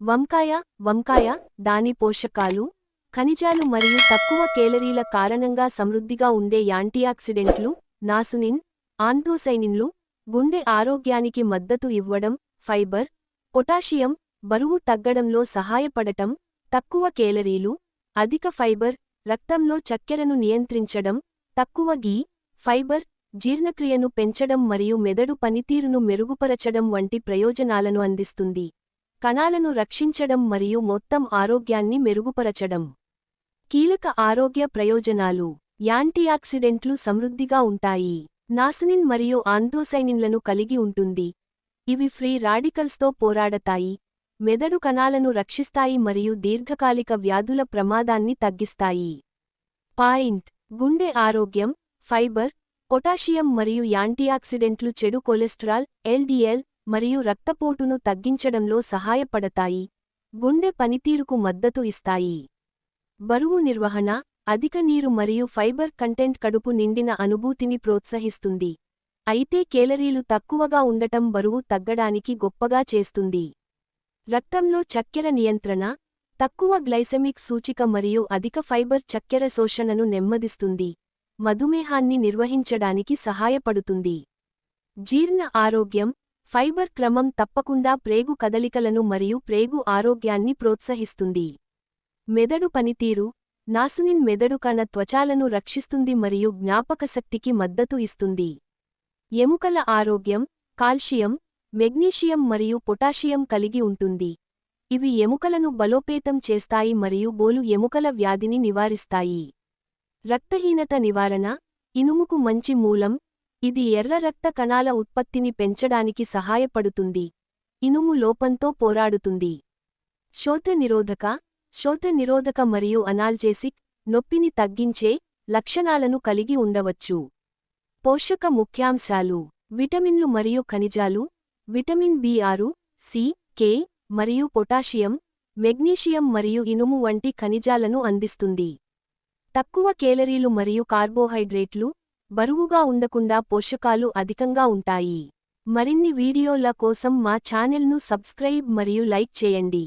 వంకాయ దాని పోషకాలు, ఖనిజాలు మరియు తక్కువ కేలరీల కారణంగా సమృద్ధిగా ఉండే యాంటీఆక్సిడెంట్లు, నాసునిన్, ఆంథోసైనిన్లు, గుండె ఆరోగ్యానికి మద్దతు ఇవ్వడం, ఫైబర్, పొటాషియం, బరువు తగ్గడంలో సహాయపడటం, తక్కువ కేలరీలు, అధిక ఫైబర్, రక్తంలో చక్కెరను నియంత్రించడం, తక్కువ ఘీ, ఫైబర్, జీర్ణక్రియను పెంచడం మరియు మెదడు పనితీరును మెరుగుపరచడం వంటి ప్రయోజనాలను అందిస్తుంది. కణాలను రక్షించడం మరియు మొత్తం ఆరోగ్యాన్ని మెరుగుపరచడం. కీలక ఆరోగ్య ప్రయోజనాలు. యాంటీఆక్సిడెంట్లు సమృద్ధిగా ఉంటాయి. నాసునిన్ మరియు ఆంథోసైనిన్లను కలిగి ఉంటుంది. ఇవి ఫ్రీ రాడికల్స్తో పోరాడతాయి, మెదడు కణాలను రక్షిస్తాయి మరియు దీర్ఘకాలిక వ్యాధుల ప్రమాదాన్ని తగ్గిస్తాయి. పాయింట్. గుండె ఆరోగ్యం. ఫైబర్, పొటాషియం మరియు యాంటీఆక్సిడెంట్లు చెడు కొలెస్ట్రాల్, ఎల్డిఎల్, మరియు రక్తపోటును తగ్గించడంలో సహాయపడతాయి, గుండె పనితీరుకు మద్దతు ఇస్తాయి. బరువు నిర్వహణ. అధిక నీరు మరియు ఫైబర్ కంటెంట్ కడుపు నిండిన అనుభూతిని ప్రోత్సహిస్తుంది, అయితే కేలరీలు తక్కువగా ఉండటం బరువు తగ్గడానికి గొప్పగా చేస్తుంది. రక్తంలో చక్కెర నియంత్రణ. తక్కువ గ్లైసెమిక్ సూచిక మరియు అధిక ఫైబర్ చక్కెర శోషణను నెమ్మదిస్తుంది, మధుమేహాన్ని నిర్వహించడానికి సహాయపడుతుంది. జీర్ణ ఆరోగ్యం. ఫైబర్ క్రమం తప్పకుండా ప్రేగు కదలికలను మరియు ప్రేగు ఆరోగ్యాన్ని ప్రోత్సహిస్తుంది. మెదడు పనితీరు. నాసునిన్ మెదడు కణ త్వచాలను రక్షిస్తుంది మరియు జ్ఞాపకశక్తికి మద్దతు ఇస్తుంది. ఎముకల ఆరోగ్యం. కాల్షియం, మెగ్నీషియం మరియు పొటాషియం కలిగి ఉంటుంది. ఇవి ఎముకలను బలోపేతం చేస్తాయి మరియు బోలు ఎముకల వ్యాధిని నివారిస్తాయి. రక్తహీనత నివారణ. ఇనుముకు మంచి మూలం, ఇది ఎర్ర రక్త కణాల ఉత్పత్తిని పెంచడానికి సహాయపడుతుంది, ఇనుము లోపంతో పోరాడుతుంది. శోథ నిరోధక. శోథ నిరోధక మరియు అనాల్జేసిక్, నొప్పిని తగ్గించే లక్షణాలను కలిగి ఉండవచ్చు. పోషక ముఖ్యాంశాలు. విటమిన్లు మరియు ఖనిజాలు. విటమిన్ బి6, సి, కే, మరియు పొటాషియం, మెగ్నీషియం మరియు ఇనుము వంటి ఖనిజాలను అందిస్తుంది. తక్కువ కేలరీలు మరియు కార్బోహైడ్రేట్లు, బరువుగా ఉండకుండా పోషకాలు అధికంగా ఉంటాయి. మరిన్ని వీడియోల కోసం మా ఛానెల్ను సబ్స్క్రైబ్ మరియు లైక్ చేయండి.